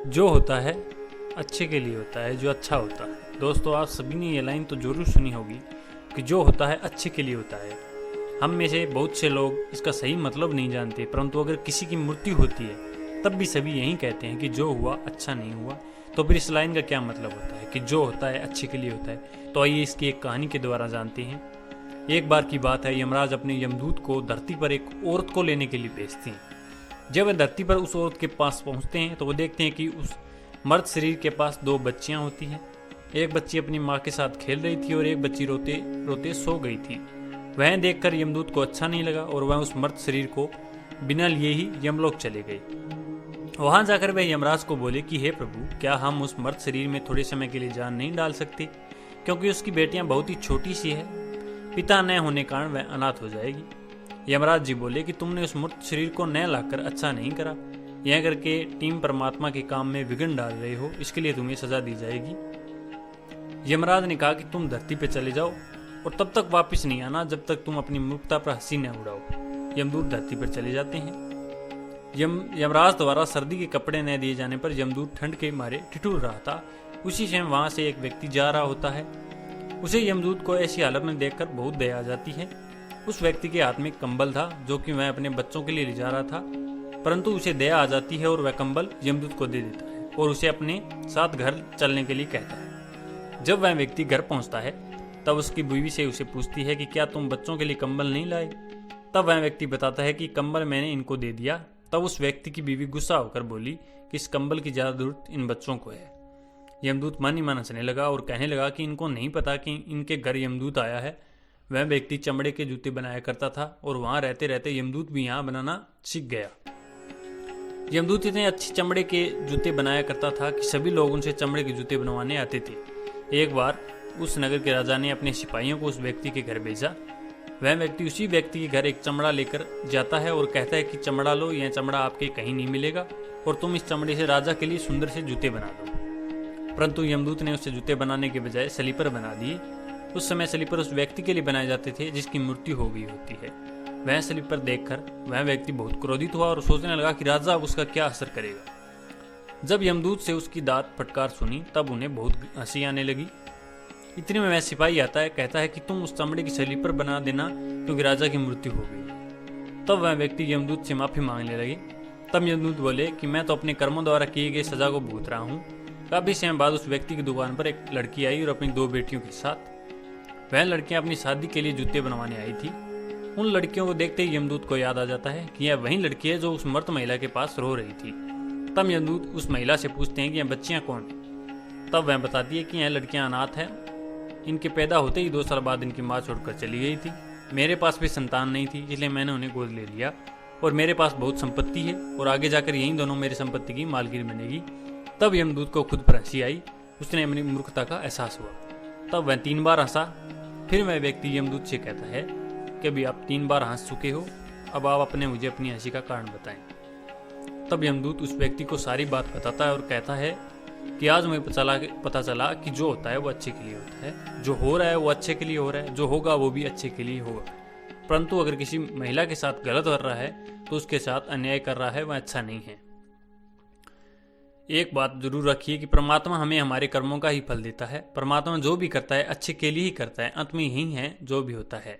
जो होता है अच्छे के लिए होता है, जो अच्छा होता है। दोस्तों, आप सभी ने ये लाइन तो जरूर सुनी होगी कि जो होता है अच्छे के लिए होता है। हम में से बहुत से लोग इसका सही मतलब नहीं जानते, परंतु अगर किसी की मृत्यु होती है तब भी सभी यही कहते हैं कि जो हुआ अच्छा नहीं हुआ। तो फिर इस लाइन का क्या मतलब होता है कि जो होता है अच्छे के लिए होता है? तो आइए इसकी एक कहानी के द्वारा जानते हैं। एक बार की बात है, यमराज अपने यमदूत को धरती पर एक औरत को लेने के लिए भेजते हैं। जब वे धरती पर उस औरत के पास पहुंचते हैं तो वो देखते हैं कि उस मर्द शरीर के पास दो बच्चियां होती हैं। एक बच्ची अपनी माँ के साथ खेल रही थी और एक बच्ची रोते रोते सो गई थी। वह देखकर यमदूत को अच्छा नहीं लगा और वह उस मर्द शरीर को बिना लिए ही यमलोक चले गए। वहां जाकर वह यमराज को बोले कि हे प्रभु, क्या हम उस मर्द शरीर में थोड़े समय के लिए जान नहीं डाल सकते, क्योंकि उसकी बेटियां बहुत ही छोटी सी है। पिता न होने के कारण वह अनाथ हो जाएगी। यमराज जी बोले कि तुमने उस मृत शरीर को न लाकर अच्छा नहीं करा। यह करके टीम परमात्मा के काम में विघ्न डाल रहे हो, इसके लिए तुम्हें सजा दी जाएगी। यमराज ने कहा कि तुम धरती पर चले जाओ और तब तक वापस नहीं आना जब तक तुम अपनी मूर्खता पर हंसी न उड़ाओ। यमदूत धरती पर चले जाते हैं। यमराज द्वारा सर्दी के कपड़े न दिए जाने पर यमदूत ठंड के मारे ठिठुर रहा था। उसी समय वहां से एक व्यक्ति जा रहा होता है। उसे यमदूत को ऐसी हालत में देखकर बहुत दया आ जाती है। उस व्यक्ति के हाथ में कंबल था जो कि वह अपने बच्चों के लिए ले जा रहा था, परंतु उसे दया आ जाती है और वह कंबल यमदूत को दे देता है और उसे अपने साथ घर चलने के लिए कहता है। जब वह व्यक्ति घर पहुंचता है तब उसकी बीवी से उसे पूछती है कि क्या तुम बच्चों के लिए कंबल नहीं लाए? तब वह व्यक्ति बताता है कि कंबल मैंने इनको दे दिया। तब उस व्यक्ति की बीवी गुस्सा होकर बोली कि इस कंबल की ज्यादा जरूरत इन बच्चों को है। यमदूत मन ही मन हंसने लगा और कहने लगा कि इनको नहीं पता कि इनके घर यमदूत आया है। वह व्यक्ति चमड़े के जूते बनाया करता था और वहां रहते रहते यमदूत भी यहाँ बनाना सीख गया। यमदूत इतने अच्छे चमड़े के जूते बनाया करता था कि सभी लोग उनसे चमड़े के जूते बनवाने आते थे। एक बार उस नगर के राजा ने अपने सिपाहियों को उस व्यक्ति के घर भेजा। वह व्यक्ति उसी व्यक्ति के घर एक चमड़ा लेकर जाता है और कहता है कि चमड़ा लो, यह चमड़ा आपके कहीं नहीं मिलेगा और तुम इस चमड़े से राजा के लिए सुंदर से जूते बना दो। परंतु यमदूत ने उससे जूते बनाने के बजाय स्लीपर बना दिए। उस समय स्लीपर उस व्यक्ति के लिए बनाए जाते थे जिसकी मृत्यु हो गई होती है। वह स्लीपर देखकर वह व्यक्ति बहुत क्रोधित हुआ और सोचने लगा कि राजा अब उसका क्या असर करेगा। जब यमदूत से उसकी दांत फटकार सुनी तब उन्हें बहुत हंसी आने लगी। इतने में वह सिपाही आता है, कहता है कि तुम उस चमड़े की स्लीपर बना देना क्योंकि राजा की मृत्यु हो गई। तब वह व्यक्ति यमदूत से माफी मांगने लगे। तब यमदूत बोले कि मैं तो अपने कर्मों द्वारा किए गए सजा को भुगत रहा हूँ। काफी समय बाद उस व्यक्ति की दुकान पर एक लड़की आई और अपनी दो बेटियों के साथ। वह लड़कियां अपनी शादी के लिए जूते बनवाने आई थी। उन लड़कियों को देखते ही यमदूत को याद आ जाता है कि यह वही लड़की है जो उस मर्द महिला के पास रो रही थी। तब यमदूत उस महिला से पूछते हैं कि यह बच्चियां कौन है। तब वह बताती है कि यह लड़कियां अनाथ हैं। इनके पैदा होते ही 2 साल बाद इनकी माँ छोड़कर चली गई थी। मेरे पास भी संतान नहीं थी, इसलिए मैंने उन्हें गोद ले लिया और मेरे पास बहुत संपत्ति है और आगे जाकर यही दोनों मेरी संपत्ति की मालकिन बनेगी। तब यमदूत को खुद पर हंसी आई। उसने अपनी मूर्खता का एहसास हुआ। तब वह 3 बार हंसा। फिर वह व्यक्ति यमदूत से कहता है कि अभी आप 3 बार हंस चुके हो, अब आप मुझे अपनी हंसी का कारण बताएं। तब यमदूत उस व्यक्ति को सारी बात बताता है और कहता है कि आज मुझे पता चला कि जो होता है वो अच्छे के लिए होता है, जो हो रहा है वो अच्छे के लिए हो रहा है, जो होगा वो भी अच्छे के लिए होगा। परंतु अगर किसी महिला के साथ गलत कर रहा है तो उसके साथ अन्याय कर रहा है, वह अच्छा नहीं है। एक बात जरूर रखिए कि परमात्मा हमें हमारे कर्मों का ही फल देता है। परमात्मा जो भी करता है अच्छे के लिए ही करता है। अंत में यही है जो भी होता है।